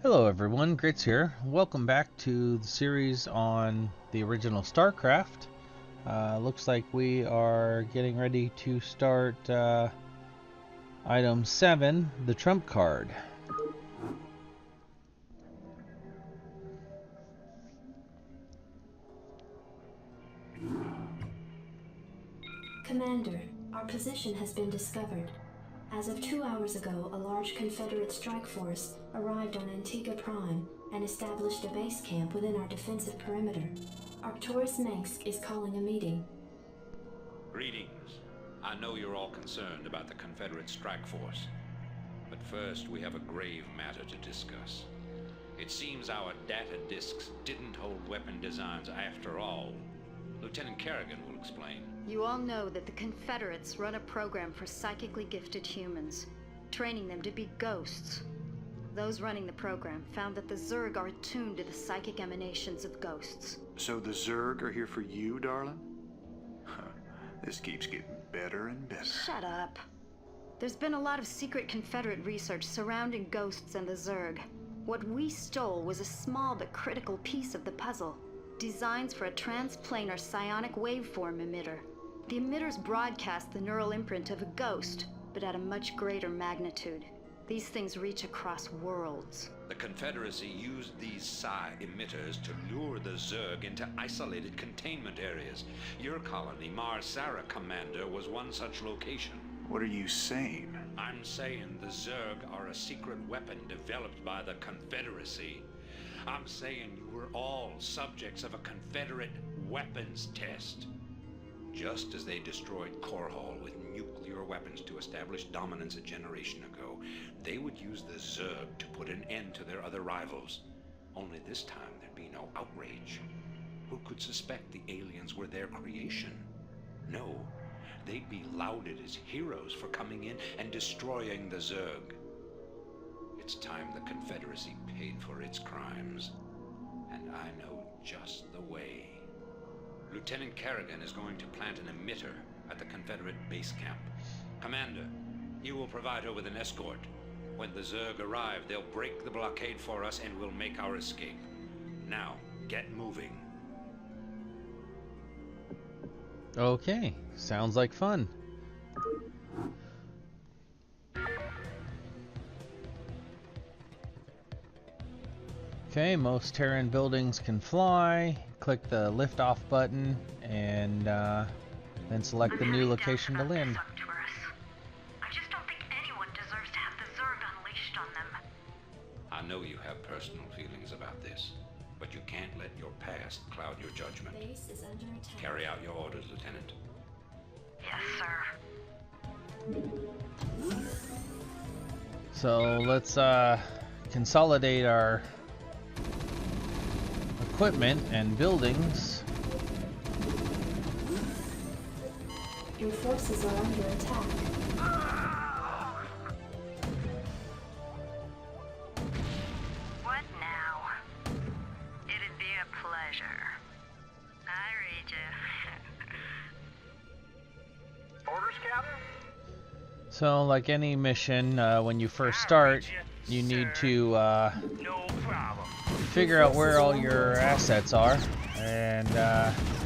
Hello everyone, Grits here. Welcome back to the series on the original StarCraft. Looks like we are getting ready to start item 7, the trump card. Commander, our position has been discovered. As of 2 hours ago, a large Confederate strike force arrived on Antigua Prime and established a base camp within our defensive perimeter. Arcturus Mengsk is calling a meeting. Greetings. I know you're all concerned about the Confederate strike force. But first, we have a grave matter to discuss. It seems our data disks didn't hold weapon designs after all. Lieutenant Kerrigan will explain. You all know that the Confederates run a program for psychically gifted humans, training them to be ghosts. Those running the program found that the Zerg are attuned to the psychic emanations of ghosts. So the Zerg are here for you, darling? This keeps getting better and better. Shut up. There's been a lot of secret Confederate research surrounding ghosts and the Zerg. What we stole was a small but critical piece of the puzzle. Designs for a transplanar psionic waveform emitter. The emitters broadcast the neural imprint of a ghost, but at a much greater magnitude. These things reach across worlds. The Confederacy used these psi emitters to lure the Zerg into isolated containment areas. Your colony, Mars Sara Commander, was one such location. What are you saying? I'm saying the Zerg are a secret weapon developed by the Confederacy. I'm saying you were all subjects of a Confederate weapons test. Just as they destroyed Korhal with nuclear weapons to establish dominance a generation ago, they would use the Zerg to put an end to their other rivals. Only this time there'd be no outrage. Who could suspect the aliens were their creation? No, they'd be lauded as heroes for coming in and destroying the Zerg. It's time the Confederacy paid for its crimes, and I know just the way. Lieutenant Kerrigan is going to plant an emitter at the Confederate base camp. Commander, you will provide her with an escort. When the Zerg arrive, they'll break the blockade for us and we'll make our escape. Now, get moving. Okay, sounds like fun. Okay, most Terran buildings can fly. Click the lift off button and then select the new location to land. I just don't think anyone deserves to have the Zerg unleashed on them. I know you have personal feelings about this, but you can't let your past cloud your judgment. Base is under attack. Carry out your orders, Lieutenant. Yes, sir. So let's consolidate our equipment and buildings. Your forces are under attack. What now? It'd be a pleasure. I read you. Orders, Captain? So like any mission, when you first start, you need to No problem. figure out where all your assets are and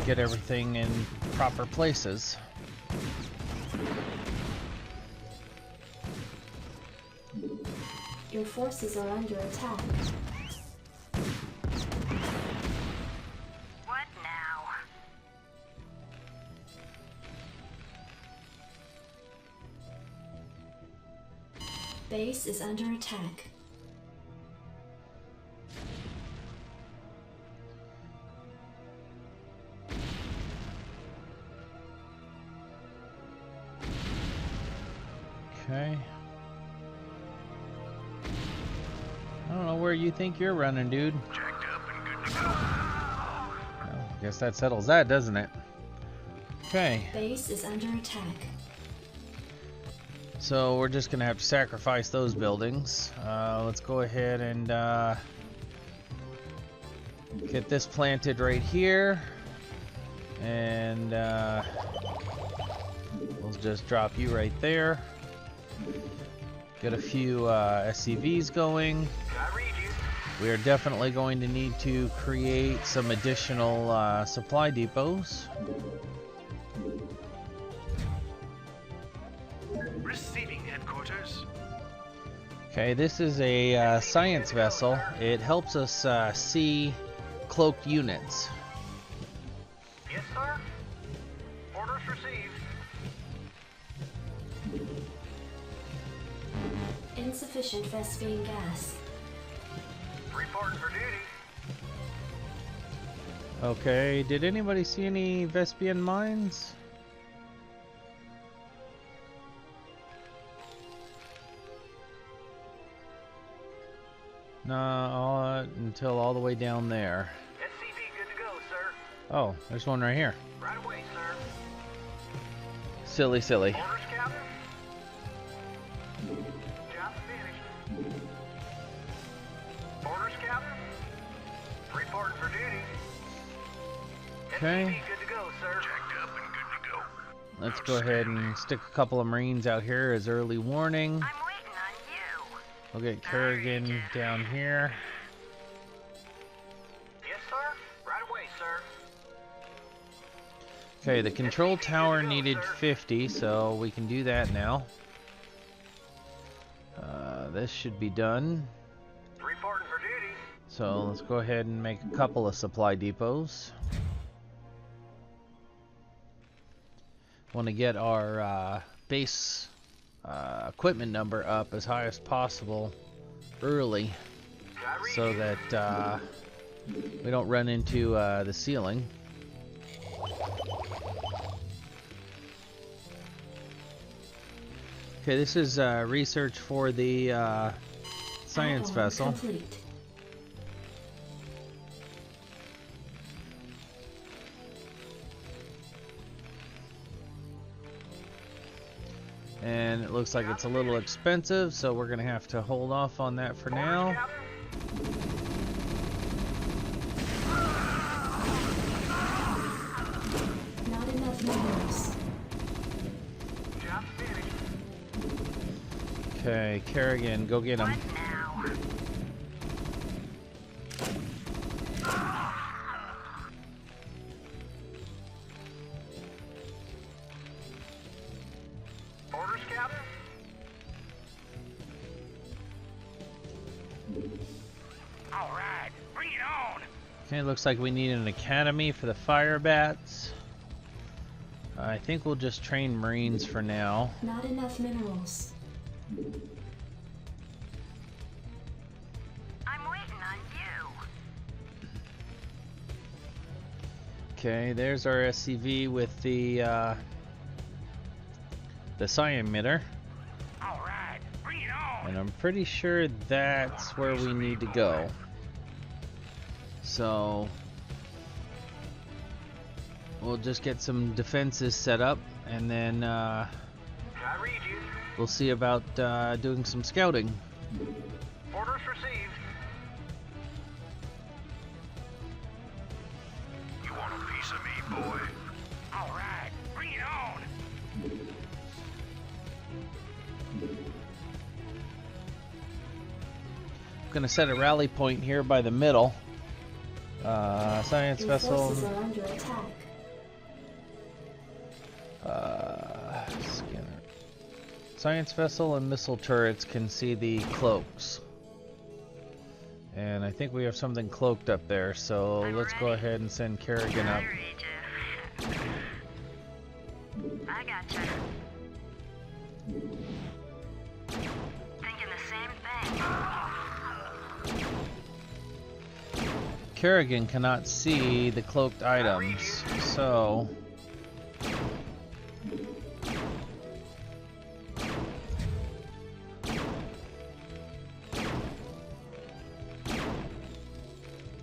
get everything in proper places. Your forces are under attack. What now? Base is under attack. Okay. I don't know where you think you're running, dude. Jacked up and good to go. Well, I guess that settles that, doesn't it? Okay. Base is under attack. So we're just gonna have to sacrifice those buildings. Let's go ahead and get this planted right here, and we'll just drop you right there. Get a few SCVs going. I read you. We are definitely going to need to create some additional supply depots. Receiving headquarters. Okay, this is a science vessel. It helps us see cloaked units. Yes, sir. Orders received. Insufficient Vespian gas. Reporting for duty. Okay, did anybody see any Vespian mines? No, until all the way down there. SCV good to go, sir. Oh, there's one right here. Right away, sir. Silly. Orders, Captain. Job finished. Orders, Captain. Reporting for duty. Okay. SCV good to go, sir. Jacked up and good to go. Let's go ahead and stick a couple of Marines out here as early warning. I'm waiting on you. We'll get Kerrigan down here. Yes, sir. Right away, sir. Okay, the control tower needed 50, so we can do that now. This should be done. Reporting for duty. So let's go ahead and make a couple of supply depots. Want to get our base equipment number up as high as possible early, so that we don't run into the ceiling. Okay, this is research for the science Add-on vessel. complete. And it looks like it's a little expensive, so we're gonna have to hold off on that for now. Not enough minerals. Job finished. Okay, Kerrigan, go get him. What now? Orders, Captain. All right, bring it on. Okay, looks like we need an academy for the fire bats. I think we'll just train Marines for now. Not enough minerals. I'm waiting on you. Okay, there's our SCV with the psi emitter, All right, bring it on. and I'm pretty sure that's where we need to go. So we'll just get some defenses set up, and then I read you. we'll see about doing some scouting. Orders received. You want a piece of me, boy? All right, bring it on. Gonna set a rally point here by the middle. Science Your vessel. forces are under attack. Scanner. Science vessel and missile turrets can see the cloaks. And I think we have something cloaked up there, so let's go ahead and send Kerrigan up. I read you. I gotcha. Thinking the same thing. Kerrigan cannot see the cloaked items, so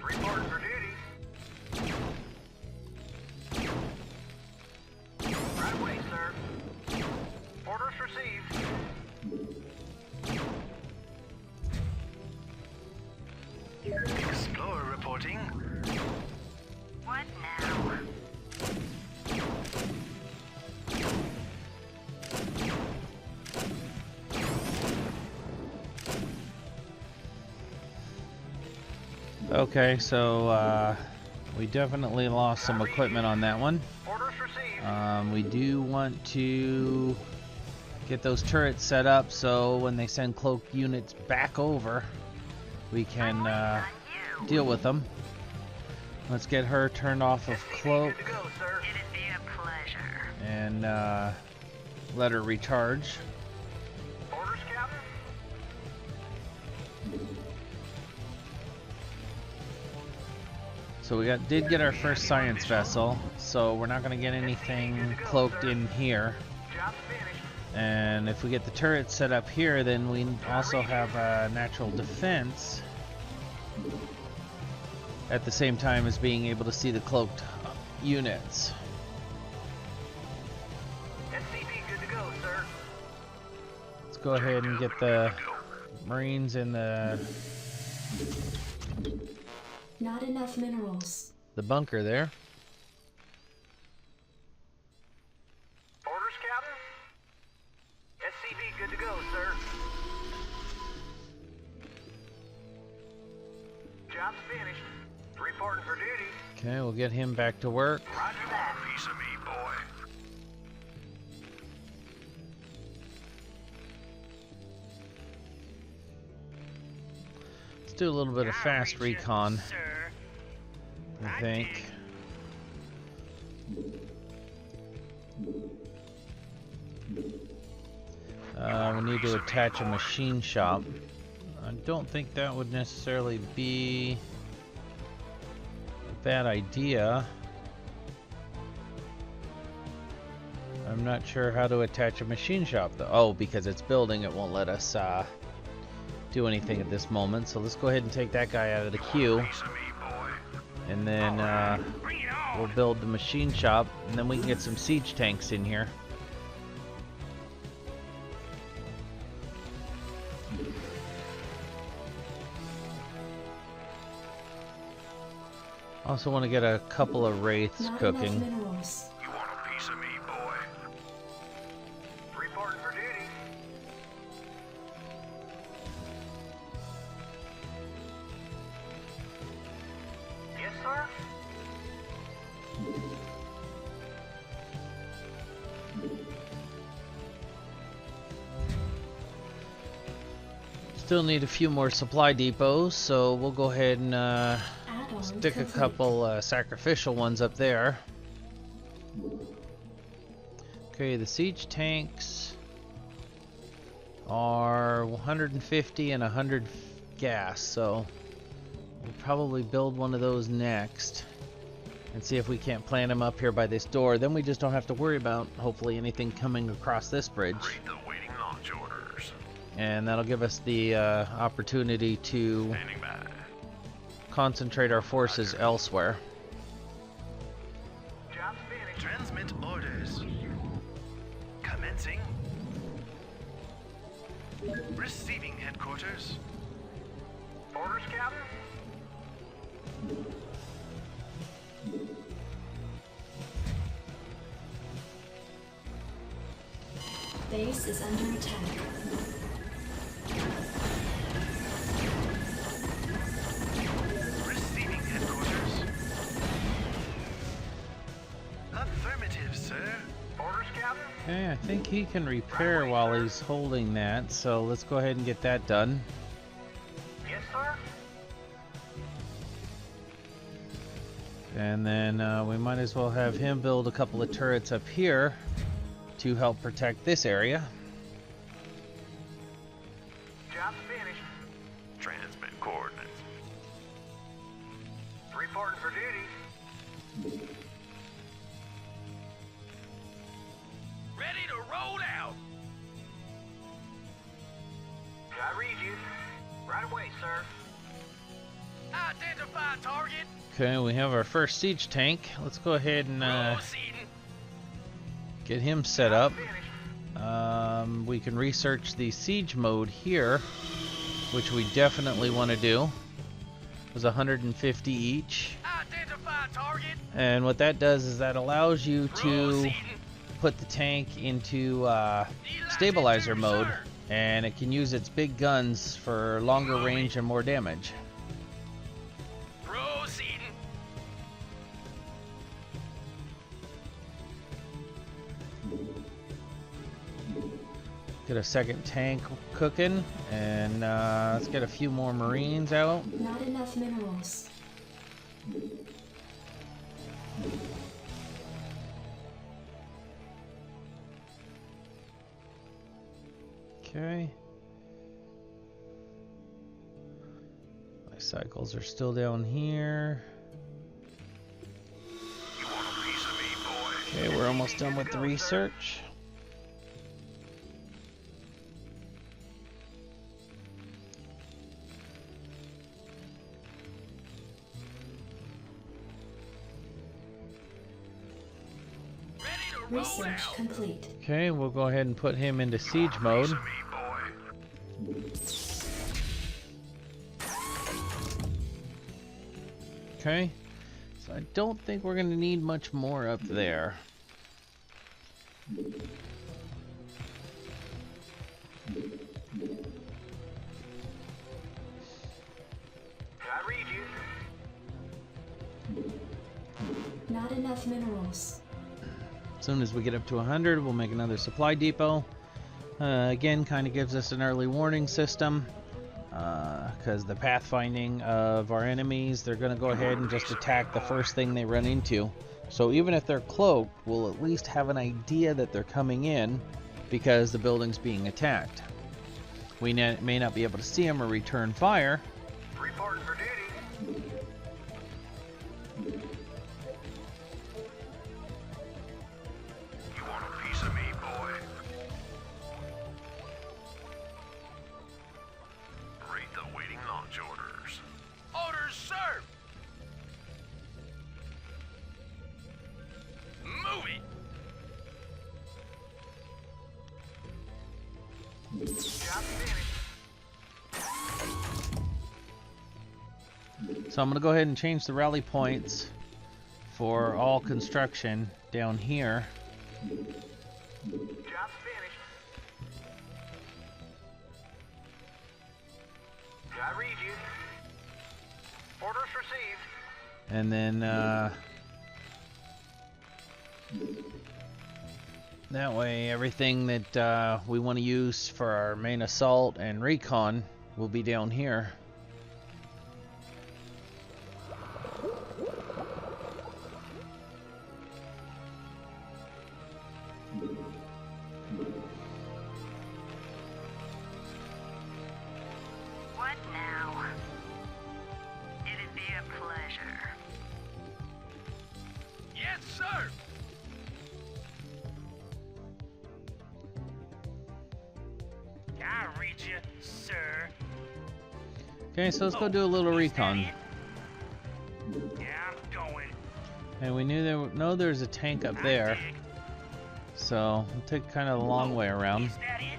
Reporting for duty. Right away, sir. Orders received. Explorer reporting. What now? Okay, so we definitely lost some equipment on that one. Orders received. We do want to get those turrets set up so when they send cloak units back over, we can deal with them. Let's get her turned off of cloak Good to go, sir. It'd be a pleasure. and let her recharge. Orders, Captain. So we did get our first science vessel, so we're not going to get anything cloaked in here. Job's finished. And if we get the turret set up here, then we also have natural defense at the same time as being able to see the cloaked units. SCP good to go, sir. Let's go ahead and get the Marines in the Not enough minerals. bunker there. Orders, Captain. SCP good to go, sir. Job's finished. Reporting for duty. Okay, we'll get him back to work. Roger that. Piece of me, boy. Let's do a little bit of fast recon, Sir. I think. We need to attach a machine shop. I don't think that would necessarily be a bad idea. I'm not sure how to attach a machine shop though. Oh, because it's building, it won't let us do anything at this moment. So let's go ahead and take that guy out of the queue. Piece of me, boy. And then Bring it on. we'll build the machine shop, and then we can get some siege tanks in here. Also want to get a couple of wraiths Not cooking. enough minerals. You want a piece of me, boy? Reporting for duty. Yes, sir. Still need a few more supply depots, so we'll go ahead and Add-on stick a complete. couple sacrificial ones up there. Okay, the siege tanks are 150 and 100 gas, so we'll probably build one of those next and see if we can't plant them up here by this door. Then we just don't have to worry about, hopefully, anything coming across this bridge. Read the waiting launch orders. And that'll give us the opportunity to Standing by. concentrate our forces elsewhere. Job's finished. Transmit orders. Commencing. Receiving headquarters. Orders, Captain. Base is under attack. Receiving headquarters. Affirmative, sir. Orders, Captain. Okay, I think he can repair while he's holding that, so let's go ahead and get that done. Yes, sir. And then we might as well have him build a couple of turrets up here to help protect this area. Job's finished. Transmit coordinates. Reporting for duty. Ready to roll out. I read you. Right away, sir. Identify target. Okay, we have our first siege tank. Let's go ahead and Proceeding. get him set up. Finished. We can research the siege mode here, which we definitely want to do. It was 150 each. Identify target. And what that does is that allows you to Proceeding. put the tank into stabilizer mode, and it can use its big guns for longer range and more damage. Get a second tank cooking, and let's get a few more Marines out. Not enough minerals. Okay. My cycles are still down here. You want a piece of me, boy? Okay, we're almost done with the research. Research complete. Okay, we'll go ahead and put him into siege mode. Piece of me, boy. Okay, so I don't think we're going to need much more up there. I read you. Not enough minerals. As soon as we get up to 100, we'll make another supply depot. Again, kind of gives us an early warning system. Because the pathfinding of our enemies, they're going to go ahead and just attack the first thing they run into. So even if they're cloaked, we'll at least have an idea that they're coming in because the building's being attacked. We may not be able to see them or return fire. Reporting for duty. You want a piece of me, boy? Read the waiting launch orders. Orders, sir! Move it! Job finished. So I'm going to go ahead and change the rally points for all construction down here. Job finished. I read you. Orders received. And then that way everything that we want to use for our main assault and recon will be down here. What now? It'd be a pleasure. Yes, sir. I read you, sir. Okay, so let's go do a little recon. Yeah, I'm going. And we know there's a tank up there, so we'll take kind of the long way around. Is that it?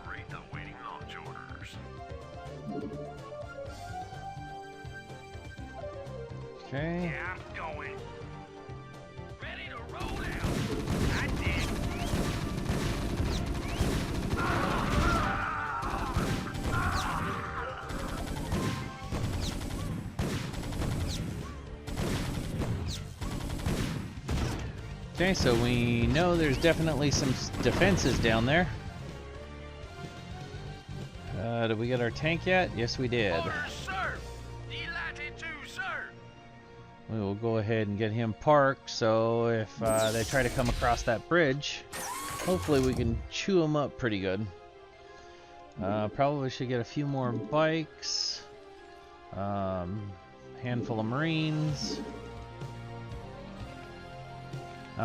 Read the waiting launch orders. Okay. Yeah, I'm going. Ready to roll out. I did. Okay, so we know there's definitely some defenses down there. Did we get our tank yet? Yes, we did. Orders, sir. Delighted to, sir. We will go ahead and get him parked, so if they try to come across that bridge, hopefully we can chew them up pretty good. Probably should get a few more bikes, handful of Marines.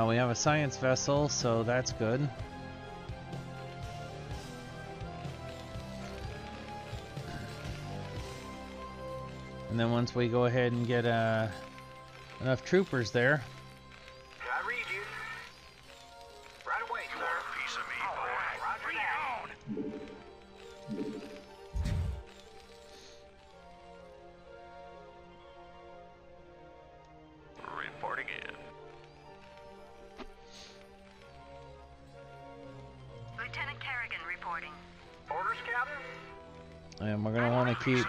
We have a science vessel, so that's good. And then once we go ahead and get enough troopers there, I read you. Right away, sir. Want a piece of me, boy? Roger that. Reporting in. Lieutenant Kerrigan reporting. Orders, Captain? and we're going to want to keep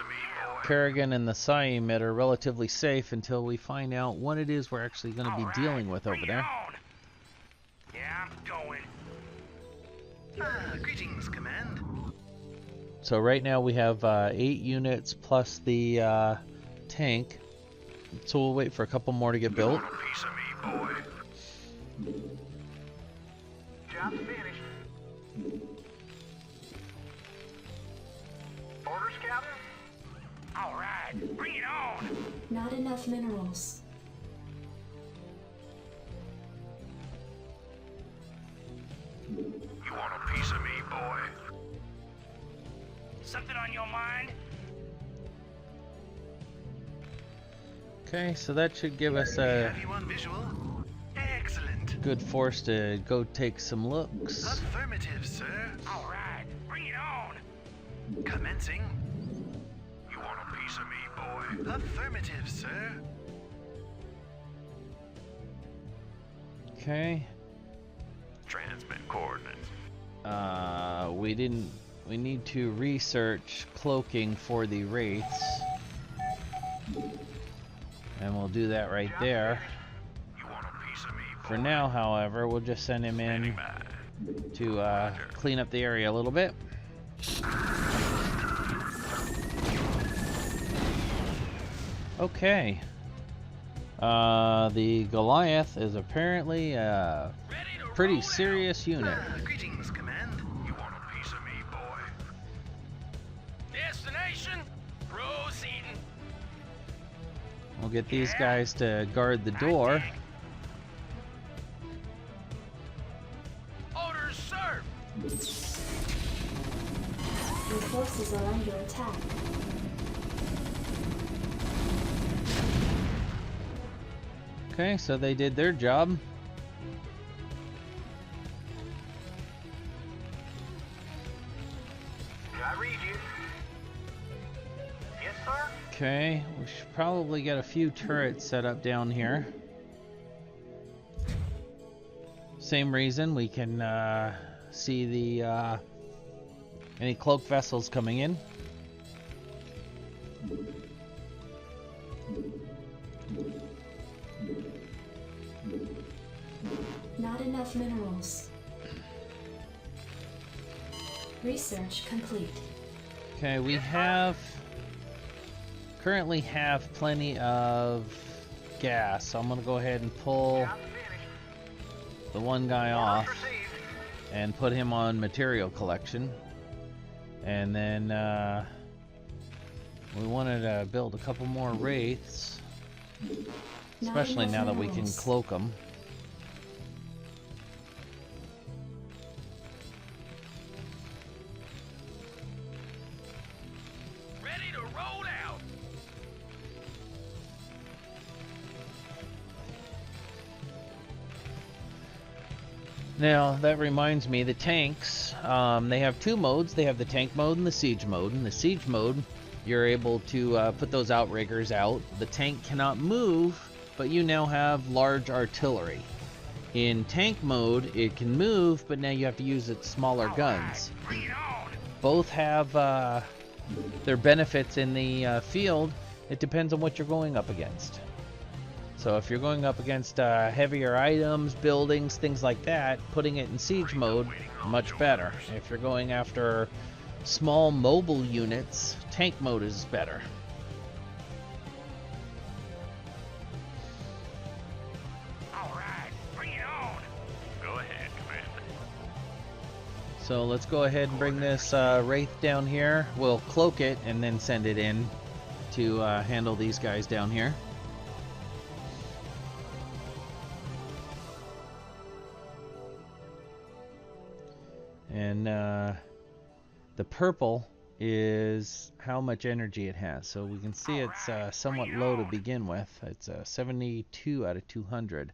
Kerrigan and the Psy emitter relatively safe until we find out what it is we're actually going to be dealing with over there. Yeah, I'm going. Greetings, Command. So right now we have 8 units plus the tank. So we'll wait for a couple more to get built. Want a piece of me, boy? Job's finished. Orders, Captain? All right, bring it on. Not enough minerals. You want a piece of me, boy? Something on your mind? Okay, so that should give us a Have you on visual? Excellent. good force to go take some looks. Affirmative, sir. All right, bring it on. Commencing. You want a piece of me, boy? Affirmative, sir. Okay. Transmit coordinates. We need to research cloaking for the wraiths. And we'll do that right there. You want a piece of me, boy? For now, however, we'll just send him in to clean up the area a little bit. Okay. The Goliath is apparently a pretty serious unit. Greetings, Command. You want a piece of me, boy? Destination? Proceeding. We'll get these guys to guard the door. Orders, sir. Your forces are under attack. Okay, so they did their job. I read you. Yes, sir. Okay, we should probably get a few turrets set up down here. Same reason, we can see the any cloak vessels coming in. Not enough minerals. Research complete. Okay, we currently have plenty of gas, so I'm gonna go ahead and pull the one guy off and put him on material collection. And then we wanted to build a couple more wraiths, especially now that we can cloak them. Ready to roll out. Now, that reminds me, the tanks, they have 2 modes. They have the tank mode and the siege mode. In the siege mode, you're able to put those outriggers out. The tank cannot move, but you now have large artillery. In tank mode, it can move, but now you have to use its smaller guns. Bring it on. Both have their benefits in the field. It depends on what you're going up against. So if you're going up against heavier items, buildings, things like that, putting it in siege mode, much better. If you're going after small mobile units, tank mode is better. All right, bring it on. Go ahead, Commander. So let's go ahead and bring this wraith down here. We'll cloak it and then send it in to handle these guys down here. And the purple is how much energy it has. So we can see it's somewhat low to begin with. It's 72 out of 200.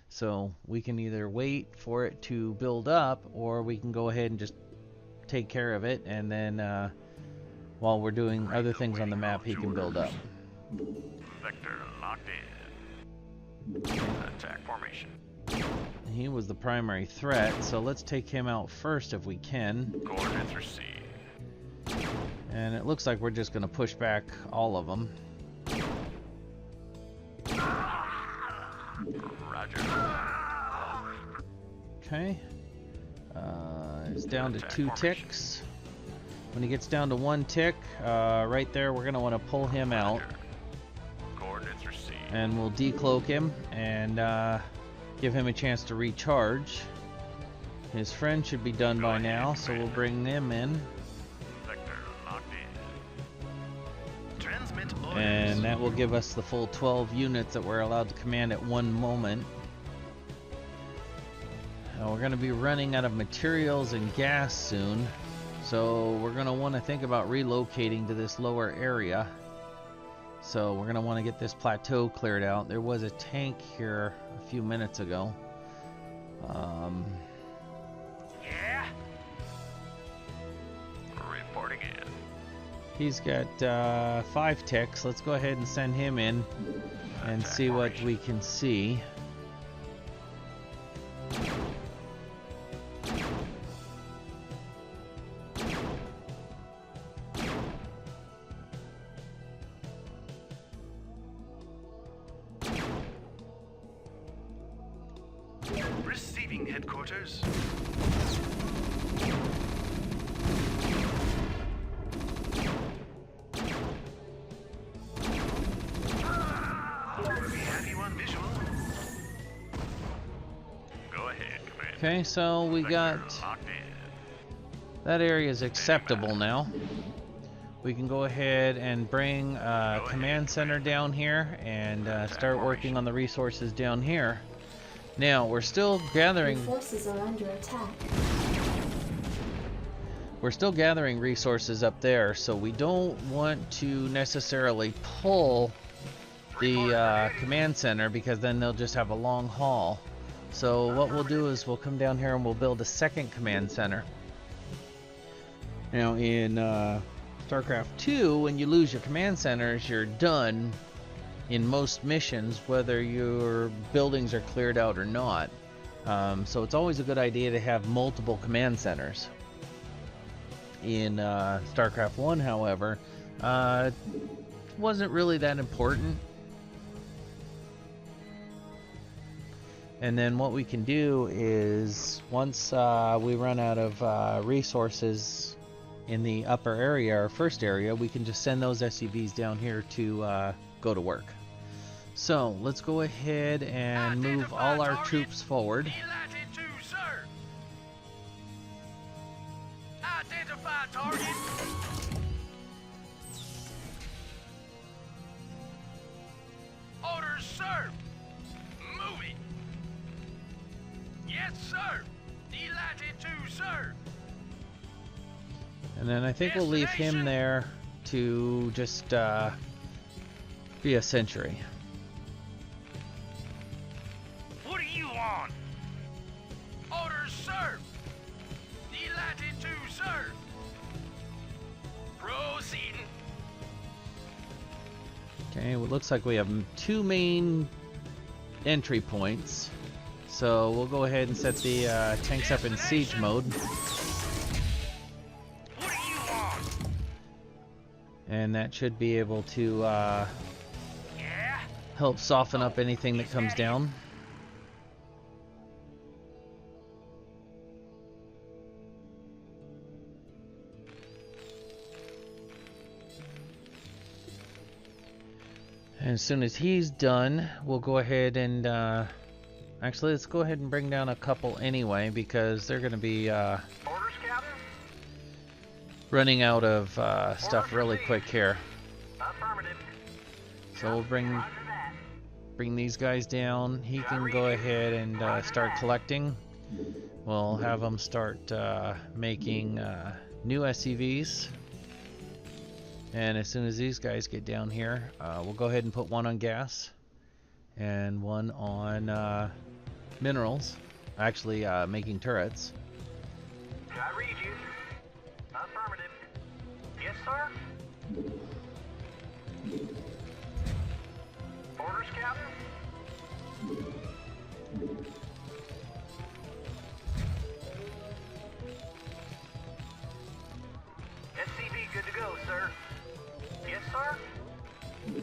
So we can either wait for it to build up, or we can go ahead and just take care of it, and then while we're doing other things on the map, he can build up. Vector locked in. Attack formation. He was the primary threat, so let's take him out first if we can. Coordinates received. And it looks like we're just going to push back all of them. Roger. Okay. is down to 2 ticks. When he gets down to 1 tick, right there, we're going to want to pull him out. Coordinates received. And we'll decloak him and give him a chance to recharge. His friend should be done by now, so we'll bring them in. Sector locked in. Transmit orders. And that will give us the full 12 units that we're allowed to command at one moment. Now we're going to be running out of materials and gas soon, so we're going to want to think about relocating to this lower area. So we're going to want to get this plateau cleared out. There was a tank here a few minutes ago. Yeah. Reporting in. He's got 5 ticks. Let's go ahead and send him in and see what we can see. Receiving headquarters. We have you on visual. Go ahead, Commander. Okay, so we got Locked in. that area is acceptable now. We can go ahead and bring command center down here and start working on the resources down here. Now we're still gathering. Your forces are under attack. We're still gathering resources up there, so we don't want to necessarily pull the command center because then they'll just have a long haul. So what we'll do is we'll come down here and we'll build a second command center. Now in StarCraft 2, when you lose your command centers, you're done in most missions, whether your buildings are cleared out or not. So it's always a good idea to have multiple command centers. In StarCraft 1, however, wasn't really that important. And then what we can do is, once we run out of resources in the upper area, or first area, we can just send those SCVs down here to go to work. So let's go ahead and move all our troops forward. Identify target. Orders, sir. Moving. Yes, sir. Delighted to, sir. And then I think we'll leave him there to just be a sentry. What do you want? Orders, sir. Delighted to, sir. Proceeding. Okay, well, it looks like we have 2 main entry points. So we'll go ahead and set the tanks up in siege mode. What do you want? And that should be able to Yeah. help soften up anything that comes down. And as soon as he's done, we'll go ahead and actually, let's go ahead and bring down a couple anyway, because they're going to be Orders, Captain. running out of stuff really quick here. Affirmative. So we'll bring these guys down. He can go ahead and start collecting. We'll have them start making new SCVs. And as soon as these guys get down here, we'll go ahead and put one on gas and one on minerals, actually making turrets. I read you. Affirmative. Yes, sir.